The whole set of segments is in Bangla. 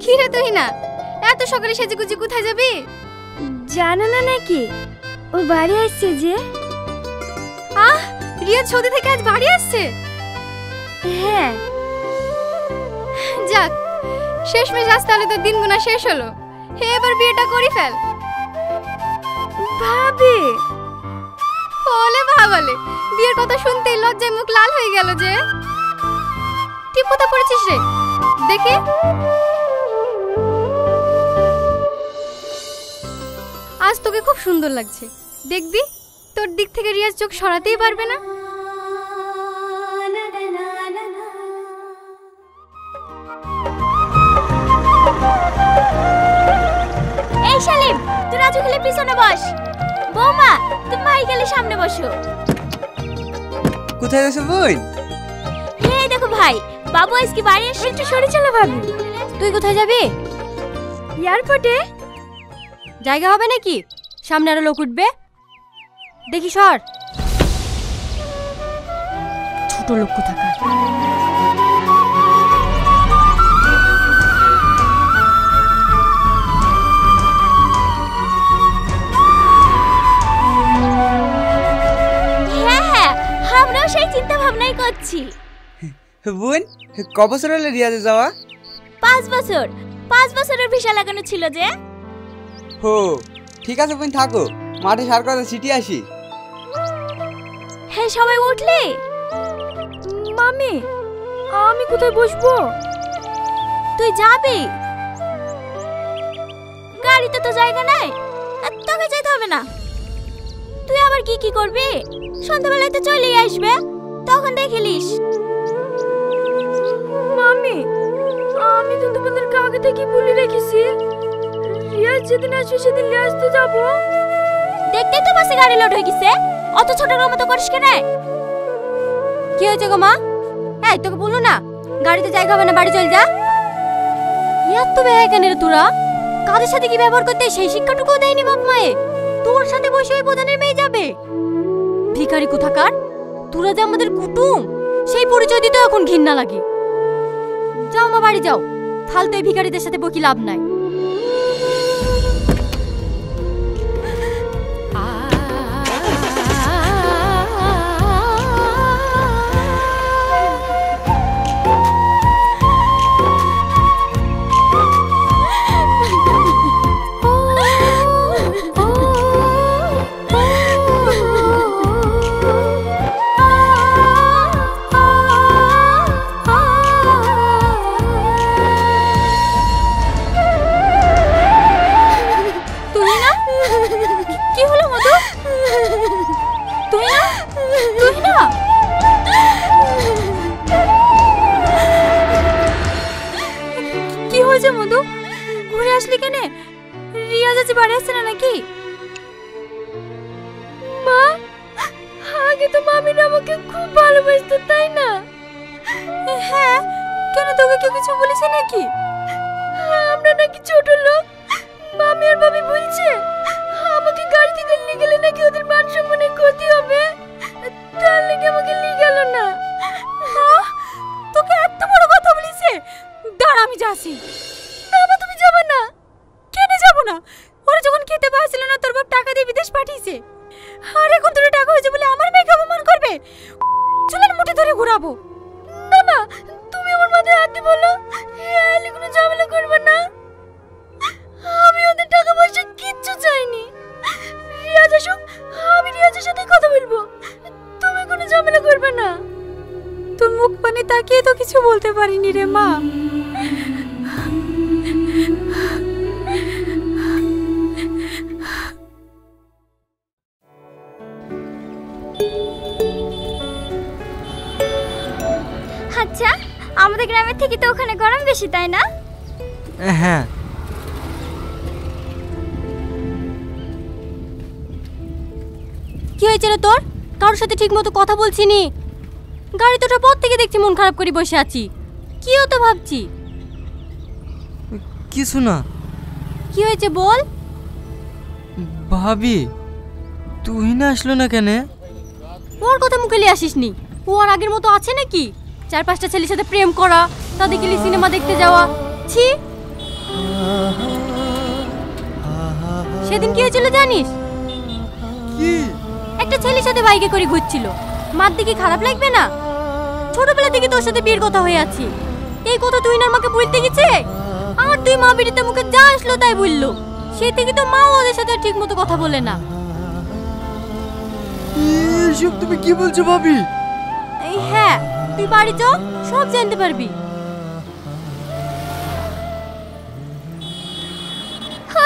কি রে তুই না এত সকালে সেজেগুজি কোথায় যাবি? জানো না নাকি ও বাড়ি আসছে যে। আহ, রিয়া সৌদি থেকে আজ বাড়ি আসছে? হ্যাঁ। যাক, শেষমেশ আজ তাহলে তোর দিন গুনা শেষ হলো। এবার বিয়েটা করি ফেল। ভাবি ওলে ভাবলে, বিয়ের কথা শুনতেই লজ্জায় মুখ লাল হয়ে গেল যে। টিপোতা পড়েছিস রে, দেখি। আজ তোকে খুব সুন্দর লাগছে, দেখবি তোর দিক থেকে রিয়াজ চোখ সরাতেই পারবে না। এই শালিম, তুই রাজু খেলে পিছনে বস। বৌমা, তুমি মাই খেলে সামনে বসো। কোথায় যাচ্ছ বোন? এই দেখো ভাই, বাবু আজকে বাড়ি এসে একটু সরে চলো। ভাবি তুই কোথায় যাবি? এয়ারপোর্টে। জায়গা হবে নাকি? সামনে আরো লোক উঠবে, দেখি সর। ছোট লোক কোথাকার। হ্যাঁ, আমরাও সেই চিন্তা ভাবনাই করছি। বোন, ক বছর হলো রিয়াজে যাওয়া? 5 বছর। 5 বছরের ভিসা লাগানো ছিল যে। হো, ঠিক আছে বোন, থাকো, মাঠে সার কথা সিটি আসি। হ্যাঁ, সবাই উঠলে? মামি, আমি কোথায় বসবো? তুই যাবি? গাড়িতে তো জায়গা নাই, তোকে যেতে হবে না। তুই আবার কি কি করবি? সন্ধ্যাবেলায় তো চলেই আসবে, তখন দেখিলিস। মামি, আমি তো তোমাদেরকে আগে থেকে বলে রেখেছি, রিয়াজ যেদিন আসবে সেদিন নিয়ে আসতে যাবো। দেখতেই তো বাসে গাড়ি লোড হয়ে গেছে, অত ছোটর মতো করিস কেন? কি হয়েছে গো মা? এই তোকে বললো না গাড়িতে জায়গা হবে না, বাড়ি চল যা। এত বেয়া কেন রে তোরা? কাদের সাথে কি ব্যবহার করতে সেই শিক্ষাটুকুও দেয়নি বাপ মায়ে। তোর সাথে বসে ওই প্রধানের মেয়ে যাবে? ভিখারি কোথাকার, তোরা যে আমাদের কুটুম সেই পরিচয় দিতে এখন ঘৃণা লাগে। যাও মা, বাড়ি যাও, ফালতু এই ভিখারিদের সাথে বকি লাভ নাই। কি হয়েছে মধু? ঘুরে আসলি কেন? রিয়াজ আজ বাড়ি আসছে না নাকি? মা, আগে তো মামিরা আমাকে খুব ভালোবাসতো, তাই না? হ্যাঁ, কেন তোকে কেউ কিছু বলেছে নাকি? আমরা নাকি ছোট লোক, মামি আর ভাবি বলছে আমাকে গাড়ি থেকে নিয়ে গেলে নাকি ওদের মান সম্মানের ক্ষতি হবে, তার লেগে আমাকে নিয়ে গেল না। তোকে এত বড় কথা বলেছে? দাঁড়া, আমি যাচ্ছি। না মা, তুমি যাবে না। কেন যাব না? ওরা যখন খেতে পাচ্ছিল না তোর বাপ টাকা দিয়ে বিদেশ পাঠিয়েছে, আর এখন তোর টাকা হয়েছে বলে আমার মেয়েকে অপমান করবে? চুলের মুঠি ধরে ঘুরাবো। না মা, তুমি আমার মাথায় হাত দিয়ে বলো এলে কোনো ঝামেলা করবে না। আমি ওদের টাকা পয়সা কিচ্ছু চাইনি। রিয়াজ আসুক, আমি রিয়াজের সাথে কথা বলবো, তুমি কোনো ঝামেলা করবে না। তোর মুখ পানে তাকিয়ে তো কিছু বলতে পারিনি রে মা। আচ্ছা, আমাদের গ্রামের থেকে তো ওখানে গরম বেশি, তাই না? হ্যাঁ। কি হয়েছে রে তোর? কারোর সাথে ঠিক মতো কথা বলছিনি? গাড়ি তোটার পর থেকে দেখছি মন খারাপ করে বসে আছি। কি হতো ভাবছি? কিছু না। কি হয়েছে বল। ভাবি, তুই না আসলো না কেন? ওর কথা মুখে নিয়ে আসিসনি। ও আর আগের মতো আছে নাকি? 4-5টা ছেলের সাথে প্রেম করা, তাদেরকে নিয়ে সিনেমা দেখতে যাওয়া। ছি, সেদিন কি হয়েছিল জানিস? কি? একটা ছেলের সাথে বাইকে করে ঘুরছিল। মার দিকে খারাপ লাগবে না? ছোটবেলা থেকে তোর সাথে বিয়ের কথা হয়ে আছে, এই কথা তুই না আমাকে বলতে গেছে। আর তুই মা বিড়িতে মুখে যা আসলো তাই বললো। সেই থেকে তো মা ওদের সাথে ঠিক মতো কথা বলে না। এসব তুমি কি বলছো ভাবি? হ্যাঁ, তুই বাড়ি চ, সব জানতে পারবি।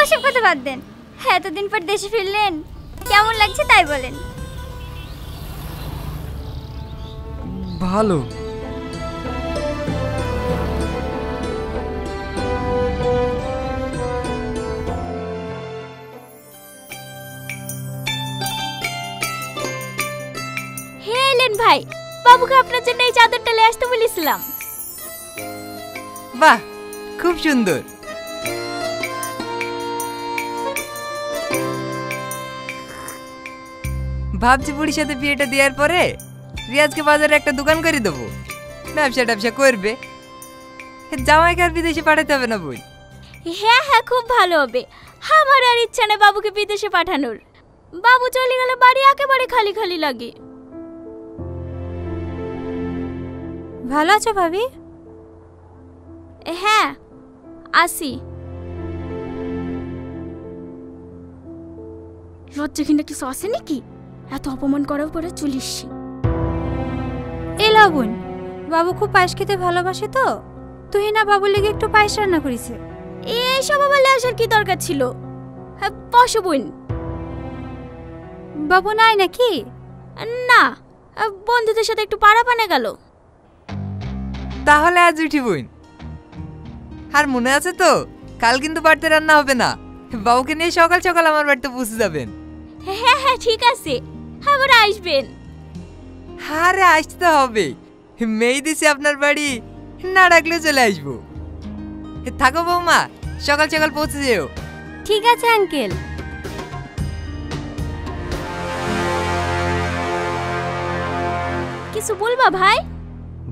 ওসব কথা বাদ দেন। এতদিন পর দেশে ফিরলেন, কেমন লাগছে তাই বলেন। ভালো। হে এলেন ভাই, বাবুকে আপনার জন্য এই চাদরটা নিয়ে আসতে বলেছিলাম। বাহ, খুব সুন্দর। ভাবছি বুড়ির সাথে বিয়েটা দেওয়ার পরে রিয়াজকে বাজারে একটা দোকান করে দেবো, ব্যবসা করবে। জামাইকে আর বিদেশে পাঠাতে হবে না বই। হ্যাঁ হ্যাঁ, খুব ভালো হবে। আমার আর ইচ্ছা নেই বাবুকে বিদেশে পাঠানোর। বাবু চলে গেলে বাড়ি একেবারে খালি খালি লাগে। ভালো আছো ভাবি? হ্যাঁ, আসি। লজ্জা কিনা কিছু আসে নাকি? এত অপমান করার পরে চলিসছি। এ লাগুন, বাবু খুব পায়েস খেতে ভালোবাসে তো, তুই না বাবুর লেগে একটু পায়েস রান্না করিছে। এইসব আবার আসার কি দরকার ছিল? হ্যাঁ, বসো বোন। বাবু নাই নাকি? না, বন্ধুদের সাথে একটু পাড়া পানে গেল। তাহলে আজ উঠি বোন। আর মনে আছে তো, কাল কিন্তু বাড়িতে রান্না হবে না। বাবুকে নিয়ে সকাল সকাল আমার বাড়িতে পৌঁছে যাবেন। হ্যাঁ হ্যাঁ, ঠিক আছে, আবার আসবেন। আরে আসতে হবে, মেয়ে দিছি আপনার বাড়ি, না ডাকলে চলে আসবো। থাকো বৌমা, সকাল সকাল পৌঁছে যেও। ঠিক আছে আঙ্কেল। কিছু বলবা ভাই?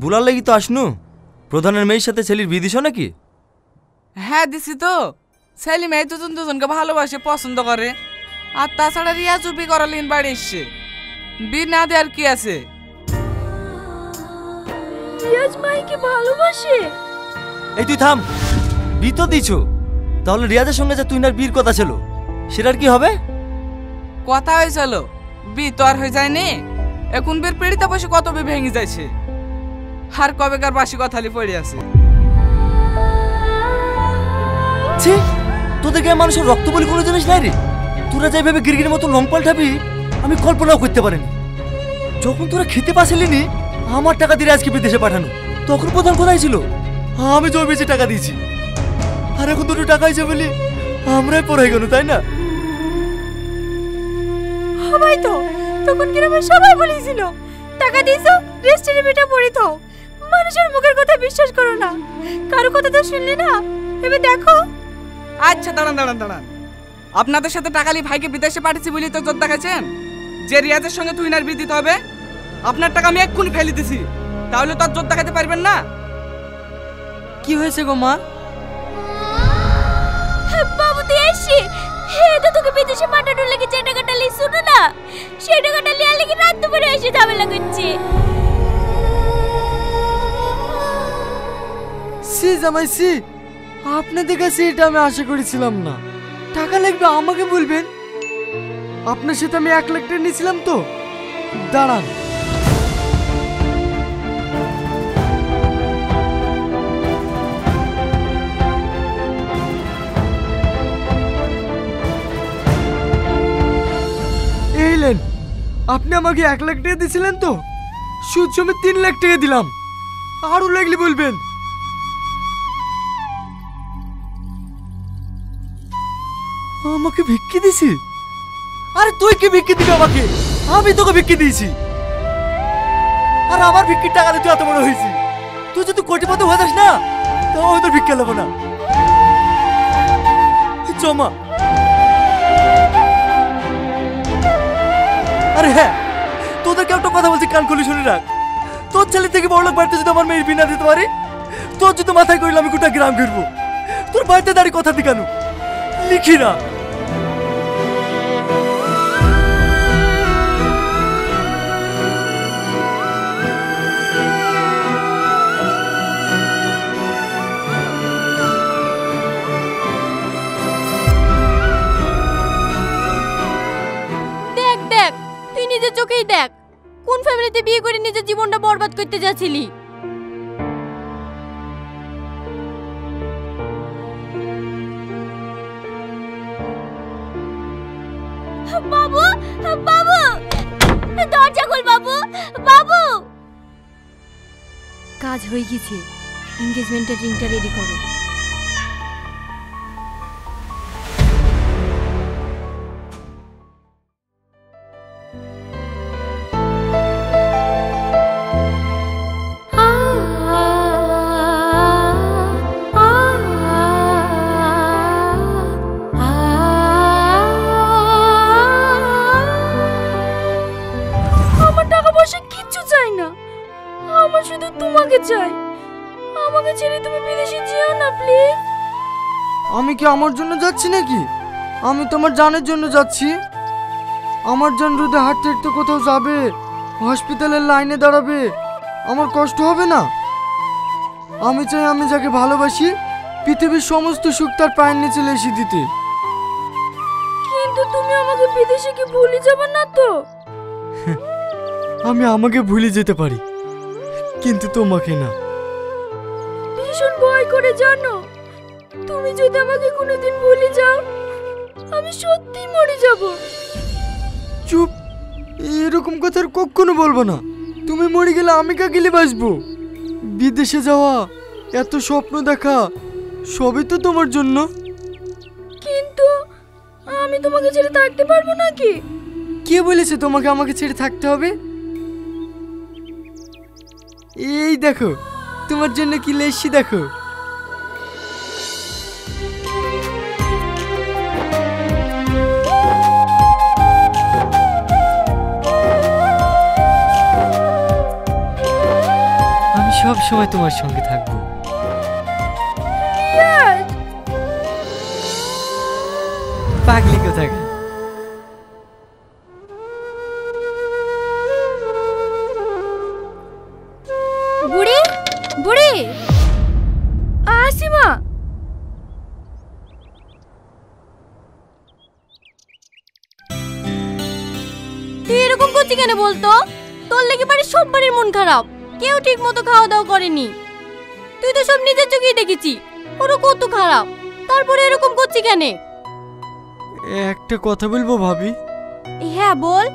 বুলার লাগি তো আসনু। প্রধানের মেয়ের সাথে ছেলের বিয়ে দিছো নাকি? হ্যাঁ দিছি তো। ছেলে মেয়ে দুজন দুজনকে ভালোবাসে, পছন্দ করে। আর তাছাড়া রিয়া চুপি করালিন বাড়ি এসছে, বিয়ে না দেওয়ার কি আছে? রিয়াজ মাইকে ভালোবাসে? এই তুই থাম, বিয়ে তো দিছো, তাহলে রিয়াজের সঙ্গে যে তুই না বিয়ের কথা ছিল সেটার কি হবে? কথা হয়েছিল, বি তো আর হয়ে যায়নি। এখন বের পেড়িতে বসে কত বে ভেঙে যাইছে, আর কবেকার বাসি কথালি পড়ে আছে। ছি, তোদের গায়ে মানুষের রক্ত বলি কোনো জিনিস নাই রে। তোরা যেভাবে গিরগির মতো লং পাল্টাবি আমি কল্পনাও করতে পারিনি। যখন তোরা খেতে পাসিলি নি আমার টাকা দিয়ে আজকে বিদেশে পাঠানো, তখন প্রধান কোথায় ছিল? আমি জমি বেচে টাকা দিয়েছি, আর এখন দুটো টাকা হয়েছে বলি আমরাই পড়ে গেল, তাই না? সবাই তো তখন গ্রামের সবাই বলেছিল টাকা দিয়েছো রেস্টুরেন্টে বেটা পড়ে থাও। মানুষের মুখের কথা বিশ্বাস করো না, কারো কথা তো শুনলে না। এবার দেখো। আচ্ছা দাঁড়ান, আপনাদের সাথে টাকালি ভাইকে বিদেশে পাঠিয়েছি বলি তো জোর দেখাচ্ছেন যে রিয়াজের সঙ্গে তুই না বিয়ে দিতে হবে? আপনার টাকা আমি এক্ষুনি ফেলে দিছি, তাহলে তো আর জোর দেখাতে পারবেন না। কি হয়েছে গো মা? বাবু তুই এসছি, এটা তোকে বিদেশে পাঠানোর লাগে যে টাকাটা লি শুনো না, সেই টাকাটা লিয়ার লাগে রাত দুপুরে এসে ঝামেলা করছে। সি জামাই সি, আপনাদের কাছে এটা আমি আশা করেছিলাম না। টাকা লাগবে আমাকে বলবেন। আপনার সাথে আমি 1 লাখ টাকা নিয়েছিলাম তো। দাঁড়ান, এইলেন। আপনি আমাকে 1 লাখ টাকা দিয়েছিলেন তো, সুদ সমেত 3 লাখ টাকা দিলাম। আরো লাগলে বলবেন। আমাকে ভিক্ষি দিছি? আরে তুই কি ভিক্ষি দিবি আমাকে? আমি তোকে ভিক্ষি দিয়েছি, আর আমার ভিক্ষির টাকা দিয়ে তুই এত বড় হয়েছি। তুই যদি কোটিপতি হয়ে যাস না, তাও আমি তোর ভিক্ষা নেবো না। জমা। আরে হ্যাঁ, তোদেরকে একটা কথা বলছি, কান খুলে শুনে রাখ। তোর ছেলে থেকে বড় লোক বাড়িতে যদি আমার মেয়ের বিনা দিতে পারি, তোর যদি মাথায় করিলে আমি গোটা গ্রাম ঘুরবো। তোর বাড়িতে দাঁড়িয়ে কথা দি কেন? লিখি না। দেখ দেখ, তুই নিজের চোখেই দেখ কোন ফ্যামিলিতে বিয়ে করে নিজের জীবনটা বরবাদ করতে যাচ্ছিলি। বাবু, বাবু, দরজা খোল বাবু, বাবু। কাজ হয়ে গেছে, এনগেজমেন্টের রিংটা রেডি করো। আমার টাকা পয়সা কিচ্ছু চাই না, আমার শুধু তোমাকে চাই। আমাকে ছেড়ে তুমি বিদেশে যেও না প্লিজ। আমি কি আমার জন্য যাচ্ছি নাকি? আমি তোমার জানের জন্য যাচ্ছি। আমার জান রোদে হাঁটতে হাঁটতে কোথাও যাবে, হসপিটালের লাইনে দাঁড়াবে, আমার কষ্ট হবে না? আমি চাই আমি যাকে ভালোবাসি পৃথিবীর সমস্ত সুখ তার পায়ের নিচে লেসে দিতে। কিন্তু তুমি আমাকে বিদেশে কি ভুলে যাবে না তো? আমি আমাকে ভুলে যেতে পারি, কিন্তু তোমাকে না। ভীষণ ভয় করে জানো, তুমি যদি আমাকে কোনোদিন ভুলে যাও আমি সত্যি মরে যাব। চুপ, এরকম কথা আর কখনো বলবো না। তুমি মরে গেলে আমি কাকে বাঁচবো? বিদেশে যাওয়া, এত স্বপ্ন দেখা, সবই তো তোমার জন্য। কিন্তু আমি তোমাকে ছেড়ে থাকতে পারবো নাকি? কে বলেছে তোমাকে আমাকে ছেড়ে থাকতে হবে? এই দেখো তোমার জন্য কি লেসি, দেখো। আমি সব সময় তোমার সঙ্গে থাকবো। পাগলি কোথায়? বুড়ি, বুড়ি, আসিমা, তুই এরকম করছিস কেন বলতো? তোর লেগে বাড়ির সব বাড়ির মন খারাপ, কেউ ঠিক মতো খাওয়া দাওয়া করেনি। তুই তো সব নিজের চোখেই দেখেছি ওরা কত খারাপ, তারপরে এরকম করছিস কেন? একটা কথা বলবো ভাবি? হ্যাঁ বল।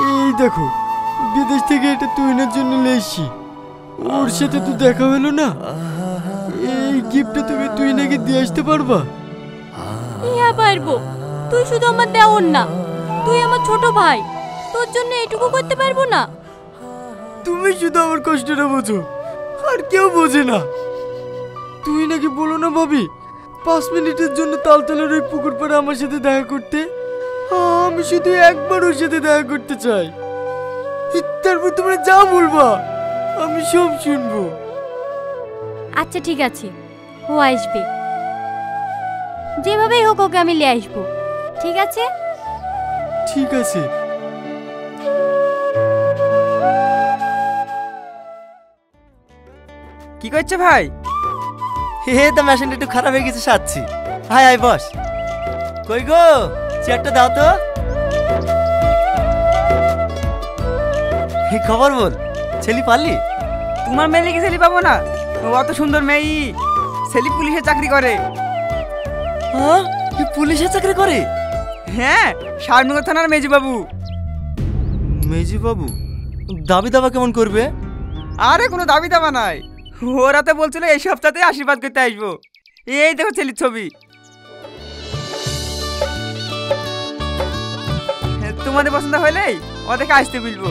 এই দেখো, বিদেশ থেকে এটা তুহিনের জন্য লেসি। ওর সাথে তো দেখা হলো না, এই গিফটটা তুমি তুহিনাকে দিয়ে আসতে পারবা? হ্যাঁ পারবো, তুই শুধু আমার দেওর না, তুই আমার ছোট ভাই, তোর জন্য এটুকু করতে পারবো না? তুমি শুধু আমার কষ্টটা বোঝো, আর কেউ বোঝে না। তুই নাকি বলো না ভাবি, 5 মিনিটের জন্য তালতলার ওই পুকুর পাড়ে আমার সাথে দেখা করতে। আমি শুধু একবার ওর সাথে দেখা করতে চাই। তারপর তোমরা যা বলবা আমি সব শুনবো। আচ্ছা ঠিক আছে, ও আসবে, যেভাবেই হোক ওকে আমি নিয়ে আসবো, ঠিক আছে? ঠিক আছে। কি করছে ভাই? হে তো মেশিনটা একটু খারাপ হয়ে গেছে, সাচ্ছি। High hi boss. কই গো, চেয়ারটা দাও তো। কি খবর বল, ছেলে পারলি? তোমার মেয়ে কি ছেলে পাবো না? ও অত সুন্দর মেয়ে, ছেলে পুলিশে চাকরি করে। হ্যাঁ, কি পুলিশে চাকরি করে? হ্যাঁ, শারনগর থানার মেজি বাবু। মেজি বাবু দাবি দাবা কেমন করবে? আরে কোনো দাবি দাবা নাই, ওরা তো বলছিল এই সপ্তাহে আশীর্বাদ করতে আসবো। এই দেখো ছেলের ছবি, তোমাদের পছন্দ হলেই ওদেরকে আসতে বলবো।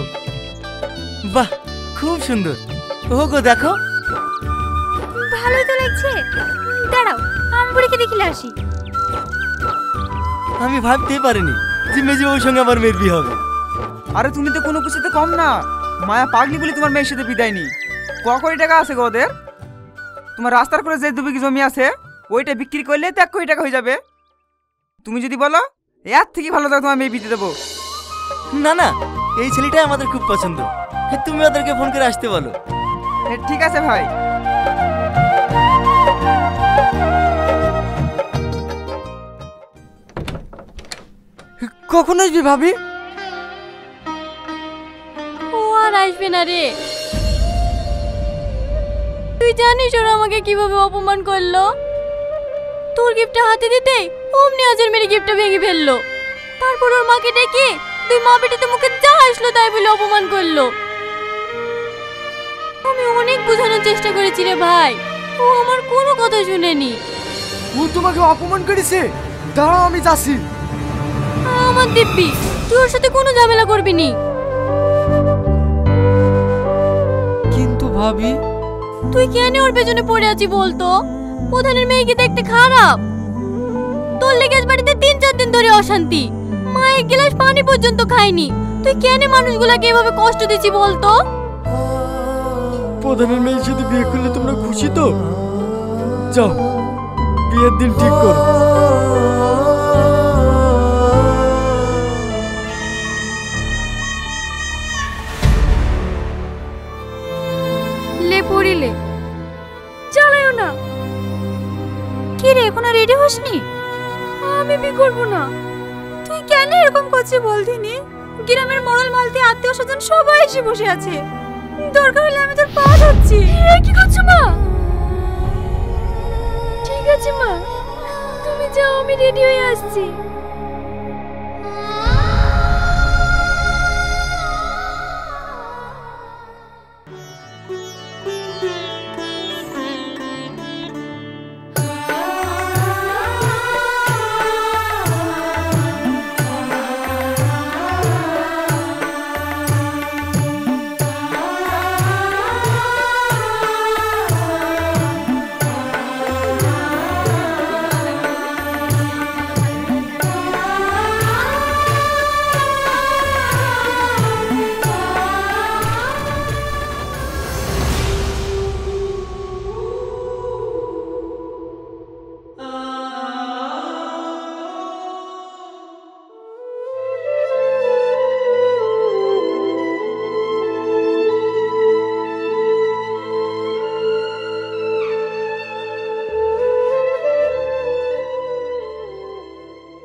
বাহ, খুব সুন্দর। ও গো দেখো, ভালোই তো লাগছে, দাঁড়াও আমি বুড়িকে দেখিলে আসি। আমি ভাবতেই পারিনি যে মেজবাবুর সঙ্গে আমার মেয়ের বিয়ে হবে। আরে তুমি তো কোনো কিছুতে কম না, মায়া পাগলি বলে তোমার মেয়ের সাথে বিদায় নি। ক কোটি টাকা আছে গো ওদের? তোমার রাস্তার করে যে 2 বিঘি জমি আছে ওইটা বিক্রি করলে তো 1 কোটি টাকা হয়ে যাবে। তুমি যদি বলো এর থেকে ভালো তো তোমার মেয়ে বিয়ে দেবো। না না, এই ছেলেটাই আমাদের খুব পছন্দ। তুমি ওদেরকে ফোন করে আসতে বলো। ঠিক আছে ভাই। কখন আসবি ভাবি? ও আর আসবে না রে। তুই জানিস ওরা আমাকে কিভাবে অপমান করলো? তোর গিফটটা হাতে দিতে অমনি আজের মেরে গিফটটা ভেঙে ফেললো। তারপর ওর মাকে ডেকে তুই মা বেটিতে মুখে যা আসলো তাই বলে অপমান করলো। আমি অনেক বোঝানোর চেষ্টা করেছি রে ভাই, ও আমার কোনো কথা শুনেনি। ও তোমাকে অপমান করেছে? দাঁড়াও, আমি যাচ্ছি। আমার দিব্যি, তুই ওর সাথে কোনো ঝামেলা করবি নি। কিন্তু ভাবি, তুই কেন ওর পেছনে পড়ে আছি বলতো? প্রধানের মেয়েকে দেখতে খারাপ। তোর লেগে আজ বাড়িতে 3-4 দিন ধরে অশান্তি, মা 1 গ্লাস পানি পর্যন্ত খায়নি। তুই কেন মানুষগুলাকে এভাবে কষ্ট দিচ্ছি বলতো? প্রধানের মেয়ের সাথে বিয়ে করলে তোমরা খুশি তো? যাও, বিয়ের দিন ঠিক করো। লে পড়িলে চালায়ও না। কি রে, এখনো রেডি হসনি? আমি বিয়ে করব না। তুই কেন এরকম করছিস বলদিনি? গ্রামের মরল মালতি আত্মীয় স্বজন সবাই এসে বসে আছে, দরকার হলে আমি তোর পা ধরছি। কি করছো মা? ঠিক আছে মা, তুমি যাও, আমি রেডি হয়ে আসছি।